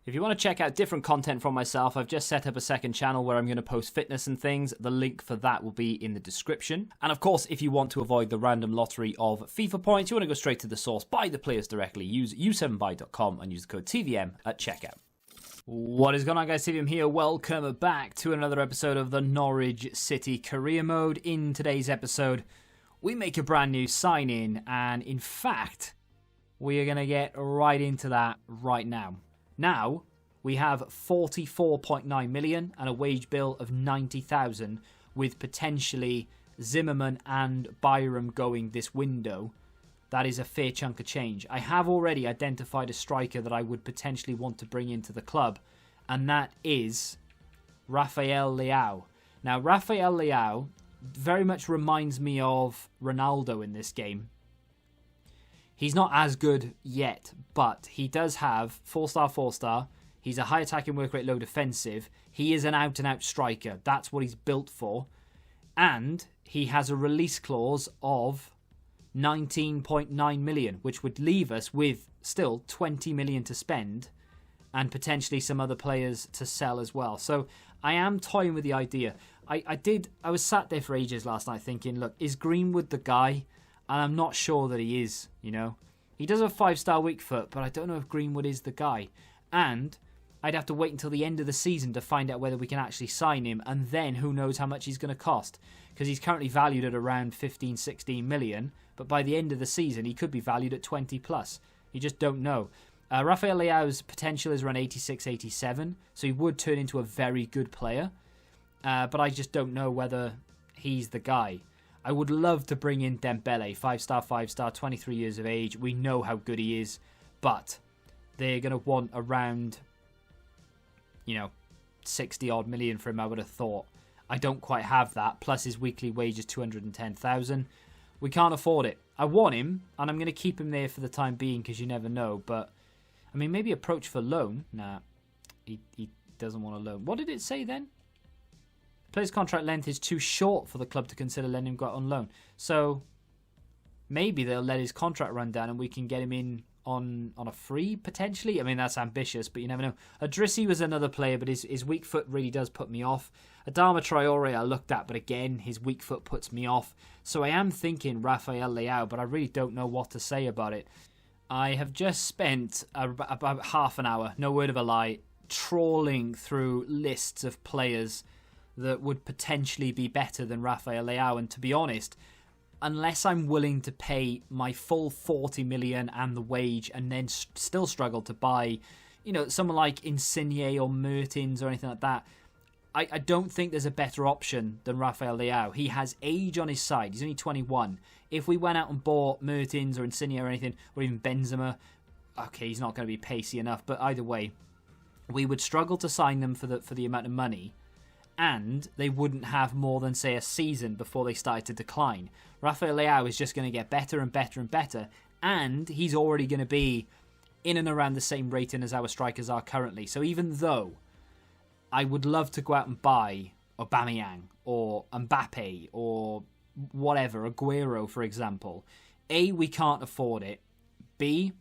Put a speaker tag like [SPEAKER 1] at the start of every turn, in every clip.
[SPEAKER 1] If you want to check out different content from myself, I've just set up a second channel where I'm going to post fitness and things. The link for that will be in the description. And of course, if you want to avoid the random lottery of FIFA points, you want to go straight to the source, buy the players directly, use u7buy.com and use the code TVM at checkout. What is going on, guys? TVM here. Welcome back to another episode of the Norwich City Career Mode. In today's episode, we make a brand new sign-in, and in fact, we are going to get right into that right now. Now, we have 44.9 million and a wage bill of 90,000 with potentially Zimmerman and Byram going this window. That is a fair chunk of change. I have already identified a striker that I would potentially want to bring into the club, and that is Rafael Leao. Now, Rafael Leao very much reminds me of Ronaldo in this game. He's not as good yet, but he does have 4-star, 4-star. He's a high attacking work rate, low defensive. He is an out-and-out striker. That's what he's built for. And he has a release clause of 19.9 million, which would leave us with still 20 million to spend and potentially some other players to sell as well. So I am toying with the idea. I was sat there for ages last night thinking, look, is Greenwood the guy? And I'm not sure that he is, you know. He does have 5-star weak foot, but I don't know if Greenwood is the guy. And I'd have to wait until the end of the season to find out whether we can actually sign him. And then who knows how much he's going to cost. Because he's currently valued at around 15, 16 million. But by the end of the season, he could be valued at 20 plus. You just don't know. Rafael Leao's potential is around 86, 87. So he would turn into a very good player. But I just don't know whether he's the guy. I would love to bring in Dembele, 5-star, 5-star, 23 years of age. We know how good he is, but they're going to want around, 60-odd million for him, I would have thought. I don't quite have that, plus his weekly wage is 210,000. We can't afford it. I want him, and I'm going to keep him there for the time being, because you never know, but, maybe approach for loan. Nah, he doesn't want a loan. What did it say then? Player's contract length is too short for the club to consider letting him go out on loan. So maybe they'll let his contract run down and we can get him in on a free, potentially. That's ambitious, but you never know. Adrissi was another player, but his weak foot really does put me off. Adama Traore I looked at, but again, his weak foot puts me off. So I am thinking Rafael Leao, but I really don't know what to say about it. I have just spent about half an hour, no word of a lie, trawling through lists of players that would potentially be better than Rafael Leao. And to be honest, unless I'm willing to pay my full 40 million and the wage and then still struggle to buy, someone like Insigne or Mertens or anything like that, I don't think there's a better option than Rafael Leao. He has age on his side. He's only 21. If we went out and bought Mertens or Insigne or anything, or even Benzema, okay, he's not going to be pacey enough, but either way, we would struggle to sign them for the amount of money. And they wouldn't have more than, say, a season before they started to decline. Rafael Leao is just going to get better and better and better, and he's already going to be in and around the same rating as our strikers are currently. So even though I would love to go out and buy Aubameyang or Mbappe or whatever, Aguero, for example, A, we can't afford it. B,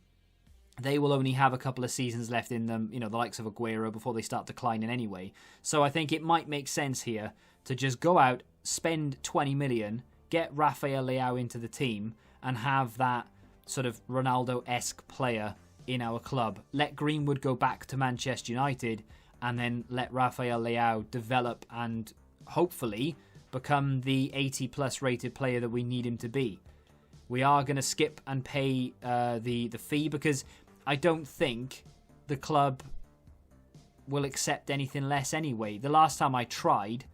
[SPEAKER 1] they will only have a couple of seasons left in them, the likes of Aguero, before they start declining anyway. So I think it might make sense here to just go out, spend 20 million, get Rafael Leao into the team, and have that sort of Ronaldo-esque player in our club. Let Greenwood go back to Manchester United, and then let Rafael Leao develop and hopefully become the 80-plus rated player that we need him to be. We are going to skip and pay the fee because I don't think the club will accept anything less anyway. The last time I tried,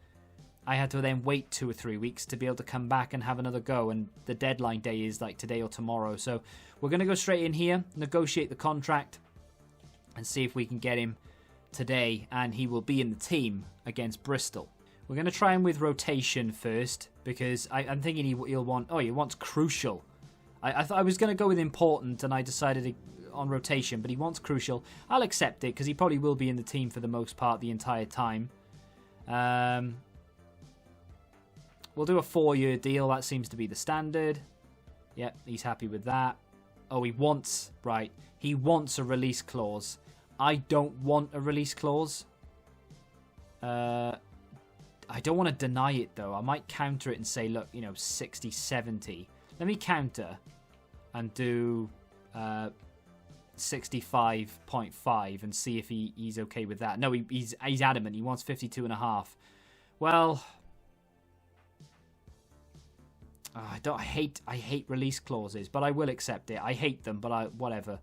[SPEAKER 1] I had to then wait 2 or 3 weeks to be able to come back and have another go, and the deadline day is like today or tomorrow. So we're going to go straight in here, negotiate the contract, and see if we can get him today, and he will be in the team against Bristol. We're going to try him with rotation first, because I'm thinking he'll want... Oh, he wants crucial. I thought I was going to go with important, and I decided on rotation, but he wants crucial. I'll accept it, because he probably will be in the team for the most part the entire time. We'll do a 4-year deal. That seems to be the standard. Yep, he's happy with that. Oh, he wants... Right. He wants a release clause. I don't want a release clause. I don't want to deny it, though. I might counter it and say, look, 60, 70. Let me counter and do 65.5 and see if he's okay with that. No, he's adamant. He wants 52.5. Well, I hate release clauses, but I will accept it. I hate them, but whatever.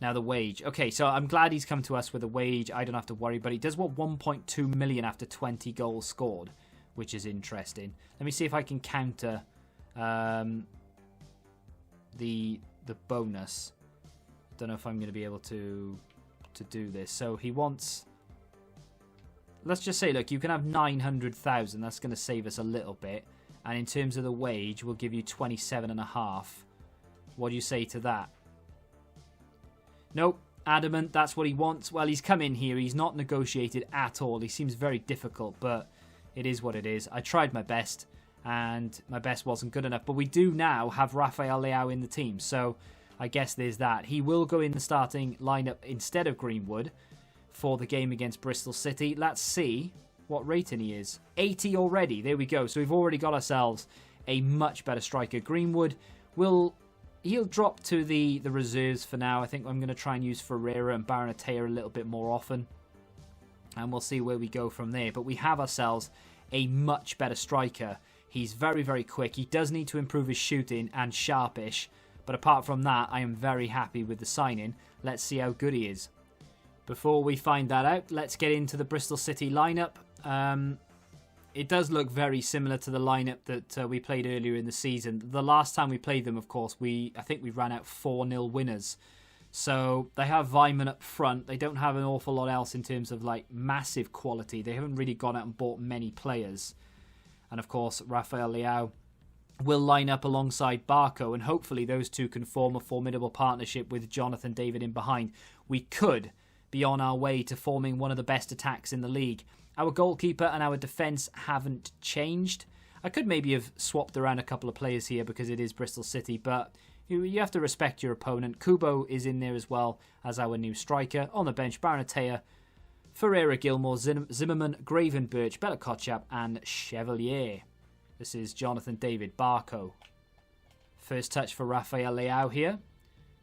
[SPEAKER 1] Now the wage. Okay, so I'm glad he's come to us with a wage. I don't have to worry, but he does want 1.2 million after 20 goals scored, which is interesting. Let me see if I can counter the bonus. Don't know if I'm going to be able to do this. So he wants... Let's just say, look, you can have 900,000. That's going to save us a little bit. And in terms of the wage, we'll give you 27.5. What do you say to that? Nope. Adamant, that's what he wants. Well, he's come in here. He's not negotiated at all. He seems very difficult, but it is what it is. I tried my best, and my best wasn't good enough. But we do now have Rafael Leao in the team, so I guess there's that. He will go in the starting lineup instead of Greenwood for the game against Bristol City. Let's see what rating he is. 80 already. There we go. So we've already got ourselves a much better striker. Greenwood he'll drop to the reserves for now. I think I'm going to try and use Ferreira and Barrenettea a little bit more often. And we'll see where we go from there. But we have ourselves a much better striker. He's very, very quick. He does need to improve his shooting and sharpish. But apart from that, I am very happy with the signing. Let's see how good he is. Before we find that out, let's get into the Bristol City lineup. It does look very similar to the lineup that we played earlier in the season. The last time we played them, of course, I think we ran out 4-0 winners. So they have Weimann up front. They don't have an awful lot else in terms of massive quality. They haven't really gone out and bought many players. And of course, Rafael Leao will line up alongside Barco, and hopefully those two can form a formidable partnership with Jonathan David in behind. We could be on our way to forming one of the best attacks in the league. Our goalkeeper and our defence haven't changed. I could maybe have swapped around a couple of players here because it is Bristol City, but you have to respect your opponent. Kubo is in there as well as our new striker. On the bench, Barrenettea, Ferreira, Gilmore, Zimmerman, Gravenberch, Bella Kotchap and Chevalier. This is Jonathan David, Barco. First touch for Rafael Leao here.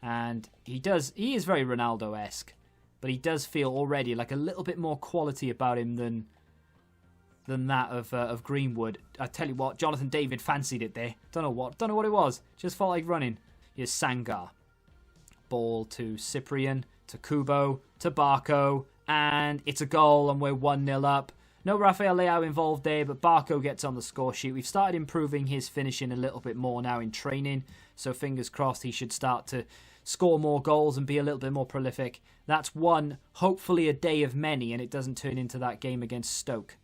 [SPEAKER 1] And he is very Ronaldo-esque. But he does feel already like a little bit more quality about him than that of Greenwood. I tell you what, Jonathan David fancied it there. Don't know what it was. Just felt like running. Here's Sangar. Ball to Cyprian, to Kubo, to Barco, and it's a goal, and we're 1-0 up. No Rafael Leao involved there, but Barco gets on the score sheet. We've started improving his finishing a little bit more now in training, so fingers crossed he should start to score more goals and be a little bit more prolific. That's hopefully a day of many, and it doesn't turn into that game against Stoke.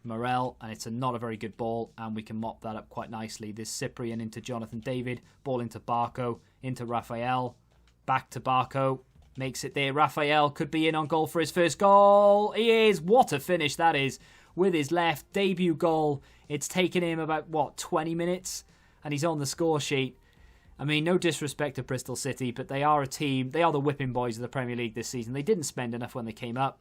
[SPEAKER 1] Morel, and it's not a very good ball, and we can mop that up quite nicely. This Cyprian into Jonathan David, ball into Barco, into Rafael, back to Barco, makes it there. Rafael could be in on goal for his first goal. He is. What a finish that is with his left. Debut goal. It's taken him about, 20 minutes? And he's on the score sheet. I mean, no disrespect to Bristol City, but they are a team. They are the whipping boys of the Premier League this season. They didn't spend enough when they came up,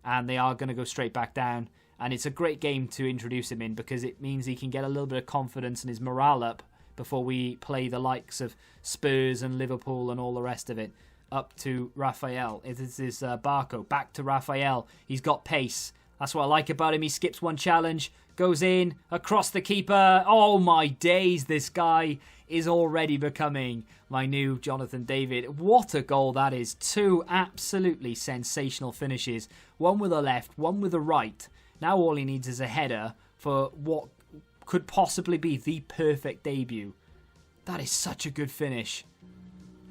[SPEAKER 1] and they are going to go straight back down. And it's a great game to introduce him in because it means he can get a little bit of confidence and his morale up before we play the likes of Spurs and Liverpool and all the rest of it. Up to Rafael. This is Barco. Back to Rafael. He's got pace. That's what I like about him. He skips one challenge, goes in, across the keeper. Oh my days, this guy is already becoming my new Jonathan David. What a goal that is. Two absolutely sensational finishes. One with a left, one with a right. Now all he needs is a header for what could possibly be the perfect debut. That is such a good finish.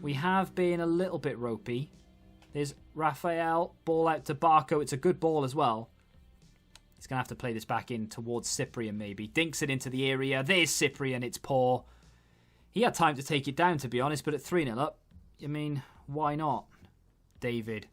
[SPEAKER 1] We have been a little bit ropey. There's Rafael, ball out to Barco. It's a good ball as well. He's going to have to play this back in towards Cyprian maybe. Dinks it into the area. There's Cyprian. It's poor. He had time to take it down, to be honest, but at 3-0 up, I mean, why not? David.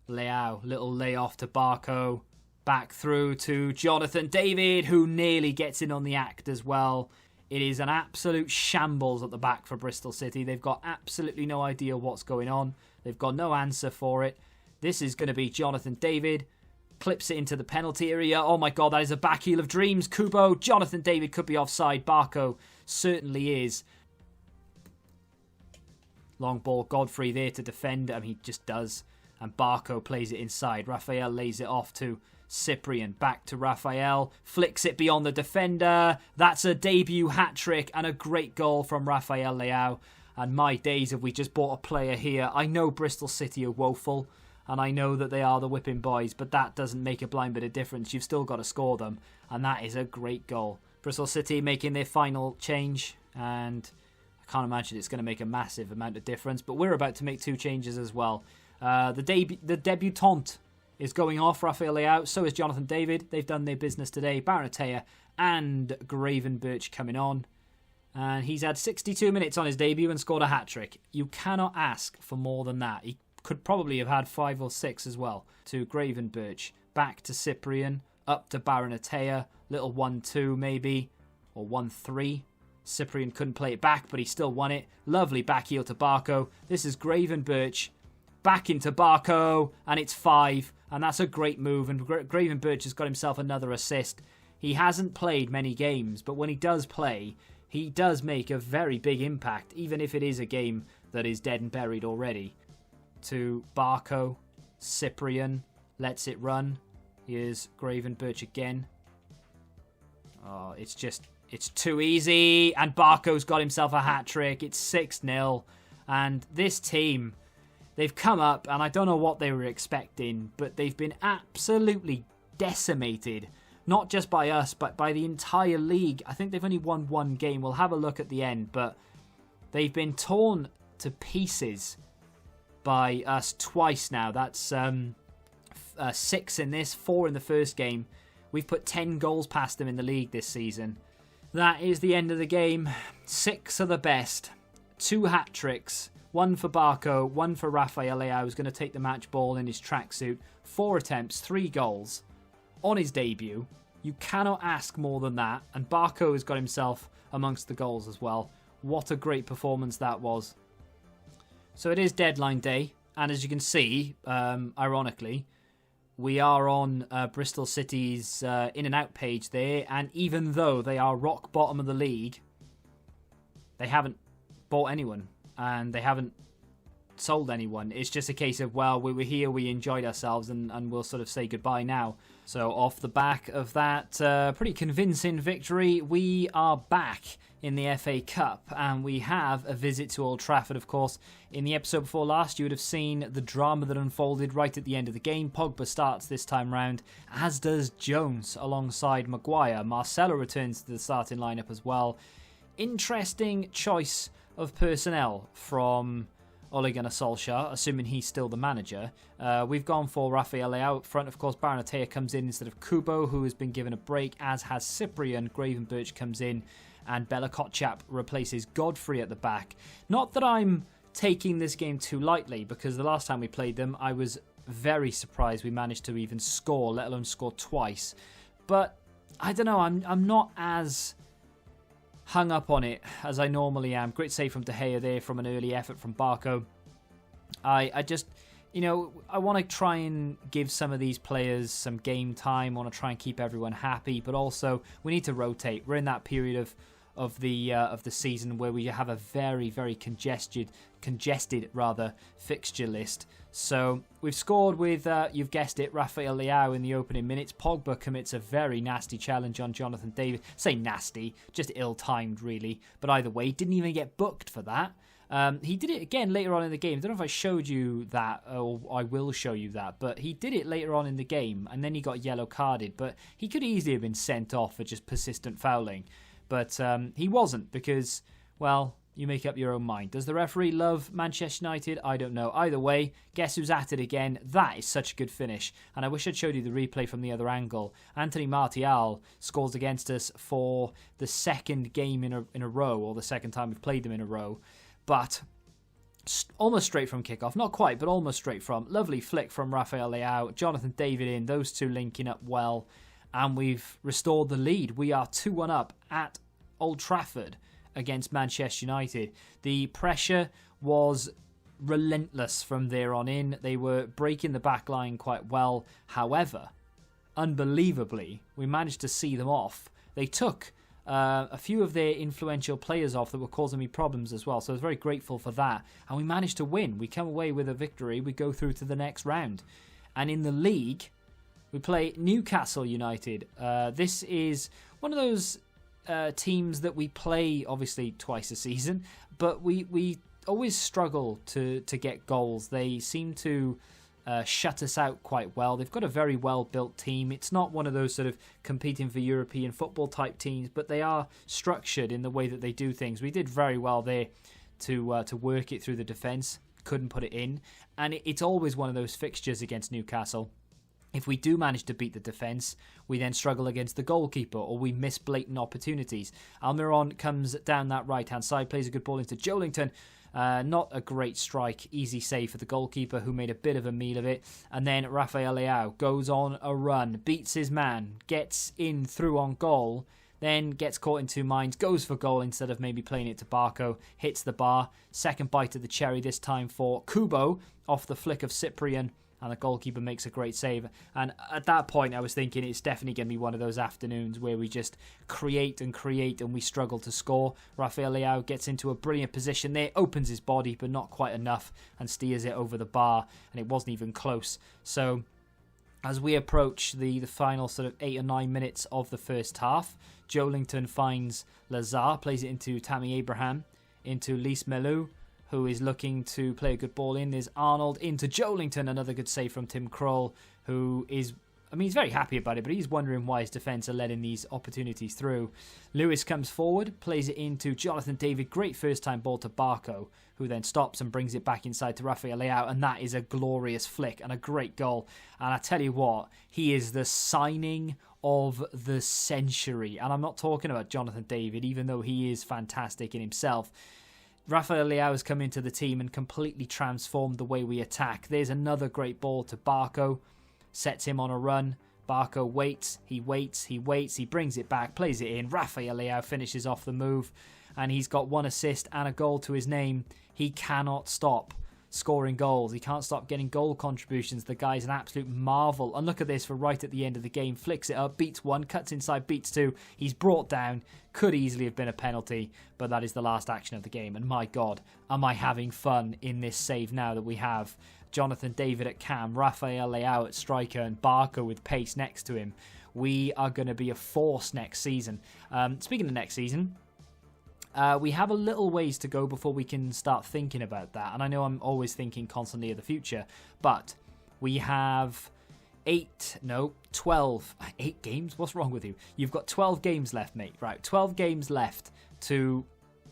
[SPEAKER 1] Leao. Little layoff to Barco. Back through to Jonathan David, who nearly gets in on the act as well. It is an absolute shambles at the back for Bristol City. They've got absolutely no idea what's going on. They've got no answer for it. This is going to be Jonathan David. Clips it into the penalty area. Oh my God, that is a back heel of dreams. Kubo, Jonathan David could be offside. Barco certainly is. Long ball, Godfrey there to defend. I mean, he just does. And Barco plays it inside. Rafael lays it off to Cyprian. Back to Rafael. Flicks it beyond the defender. That's a debut hat-trick and a great goal from Rafael Leao. And my days, if we just bought a player here. I know Bristol City are woeful. And I know that they are the whipping boys. But that doesn't make a blind bit of difference. You've still got to score them. And that is a great goal. Bristol City making their final change. And I can't imagine it's going to make a massive amount of difference. But we're about to make 2 changes as well. The debutant is going off, Rafael Leao. So is Jonathan David. They've done their business today. Barnettea and Gravenberch coming on. And he's had 62 minutes on his debut and scored a hat-trick. You cannot ask for more than that. He could probably have had 5 or 6 as well. To Gravenberch. Back to Cyprian. Up to Barnettea. Little 1-2 maybe. Or 1-3. Cyprian couldn't play it back, but he still won it. Lovely back heel to Barco. This is Gravenberch. Back into Barco. And it's 5. And that's a great move. And Gravenberch has got himself another assist. He hasn't played many games, but when he does play, he does make a very big impact, even if it is a game that is dead and buried already. To Barco. Cyprian lets it run. Here's Gravenberch again. Oh, it's too easy. And Barco's got himself a hat-trick. It's 6-0. And this team, they've come up, and I don't know what they were expecting, but they've been absolutely decimated. Not just by us, but by the entire league. I think they've only won 1 game. We'll have a look at the end, but they've been torn to pieces by us twice now. That's 6 in this, 4 in the first game. We've put 10 goals past them in the league this season. That is the end of the game. 6 are the best. 2 hat-tricks. 1 for Barco, 1 for Rafael Leao, who's going to take the match ball in his tracksuit. 4 attempts, 3 goals on his debut. You cannot ask more than that. And Barco has got himself amongst the goals as well. What a great performance that was. So it is deadline day. And as you can see, ironically, we are on Bristol City's in and out page there. And even though they are rock bottom of the league, they haven't bought anyone. And they haven't sold anyone. It's just a case of, well, we were here, we enjoyed ourselves, and we'll sort of say goodbye now. So off the back of that pretty convincing victory, we are back in the FA Cup, and we have a visit to Old Trafford, of course. In the episode before last, you would have seen the drama that unfolded right at the end of the game. Pogba starts this time round, as does Jones alongside Maguire. Marcelo returns to the starting lineup as well. Interesting choice of personnel from Ole Gunnar Solskjaer, assuming he's still the manager. We've gone for Rafael Leao up front. Of course, Barnettea comes in instead of Kubo, who has been given a break, as has Cyprian. Gravenberch comes in, and Bella Kotchap replaces Godfrey at the back. Not that I'm taking this game too lightly, because the last time we played them, I was very surprised we managed to even score, let alone score twice. But, I don't know, I'm not as hung up on it as I normally am. Great save from De Gea there from an early effort from Barco. I just, I want to try and give some of these players some game time. I want to try and keep everyone happy, but also we need to rotate. We're in that period of the season where we have a very, very congested fixture list. So we've scored with, you've guessed it, Rafael Leao in the opening minutes. Pogba commits a very nasty challenge on Jonathan David. Say nasty, just ill-timed really. But either way, didn't even get booked for that. He did it again later on in the game. I don't know if I showed you that, or I will show you that. But he did it later on in the game, and then he got yellow carded. But he could easily have been sent off for just persistent fouling. But he wasn't, because, well, you make up your own mind. Does the referee love Manchester United? I don't know. Either way, guess who's at it again? That is such a good finish. And I wish I'd showed you the replay from the other angle. Anthony Martial scores against us for the second game in a row, or the second time we've played them in a row. But almost straight from kickoff. Not quite, but almost straight from. Lovely flick from Rafael Leao. Jonathan David in. Those two linking up well. And we've restored the lead. We are 2-1 up at Old Trafford against Manchester United. The pressure was relentless from there on in. They were breaking the back line quite well. However, unbelievably, we managed to see them off. They took a few of their influential players off that were causing me problems as well. So I was very grateful for that. And we managed to win. We come away with a victory. We go through to the next round. And in the league, we play Newcastle United. This is one of those teams that we play, obviously, twice a season. But we always struggle to get goals. They seem to shut us out quite well. They've got a very well-built team. It's not one of those sort of competing for European football type teams, but they are structured in the way that they do things. We did very well there to work it through the defence. Couldn't put it in. And it's always one of those fixtures against Newcastle. If we do manage to beat the defence, we then struggle against the goalkeeper, or we miss blatant opportunities. Almiron comes down that right-hand side, plays a good ball into Joelinton. Not a great strike, easy save for the goalkeeper, who made a bit of a meal of it. And then Rafael Leao goes on a run, beats his man, gets in through on goal, then gets caught in two minds, goes for goal instead of maybe playing it to Barco, hits the bar. Second bite of the cherry this time for Kubo, off the flick of Cyprian. And the goalkeeper makes a great save. And at that point, I was thinking it's definitely going to be one of those afternoons where we just create and we struggle to score. Rafael Leao gets into a brilliant position there, opens his body, but not quite enough, and steers it over the bar. And it wasn't even close. So as we approach the final sort of 8 or 9 minutes of the first half, Joelinton finds Lazar, plays it into Tammy Abraham, into Lys Melou, who is looking to play a good ball in. There's Arnold into Joelinton, another good save from Tim Krul, who is, he's very happy about it, but he's wondering why his defence are letting these opportunities through. Lewis comes forward, plays it into Jonathan David, great first-time ball to Barco, who then stops and brings it back inside to Rafael Leao, and that is a glorious flick and a great goal. And I tell you what, he is the signing of the century. And I'm not talking about Jonathan David, even though he is fantastic in himself. Rafael Leao has come into the team and completely transformed the way we attack. There's another great ball to Barco. Sets him on a run. Barco waits, he brings it back, plays it in. Rafael Leao finishes off the move. And he's got 1 assist and a goal to his name. He cannot stop scoring goals. He can't stop getting goal contributions. The guy's an absolute marvel. And look at this for right at the end of the game. Flicks it up, beats one, cuts inside, beats two. He's brought down. Could easily have been a penalty, but that is the last action of the game. And my God, am I having fun in this save now that we have Jonathan David at cam, Rafael Leao at striker, and Barco with pace next to him. We are going to be a force next season. Speaking of next season, we have a little ways to go before we can start thinking about that. And I know I'm always thinking constantly of the future, but we have 12 games? What's wrong with you? You've got 12 games left, mate. Right, 12 games left to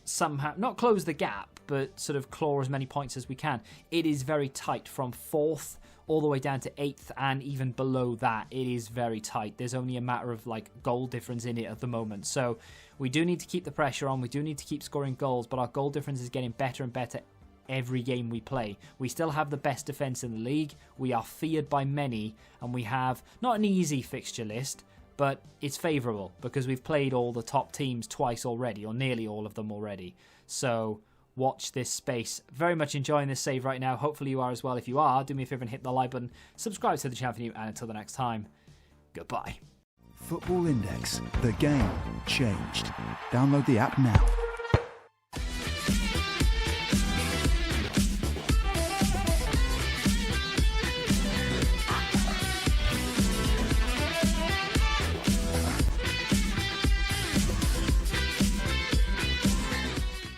[SPEAKER 1] somehow, not close the gap, but sort of claw as many points as we can. It is very tight from 4th all the way down to 8th, and even below that, it is very tight. There's only a matter of goal difference in it at the moment. So we do need to keep the pressure on. We do need to keep scoring goals, but our goal difference is getting better and better every game we play. We still have the best defence in the league. We are feared by many, and we have not an easy fixture list, but it's favourable because we've played all the top teams twice already, or nearly all of them already. So watch this space. Very much enjoying this save right now. Hopefully you are as well. If you are, do me a favour and hit the like button. Subscribe to the channel for new, and until the next time, goodbye.
[SPEAKER 2] Football Index. The game changed. Download the app now.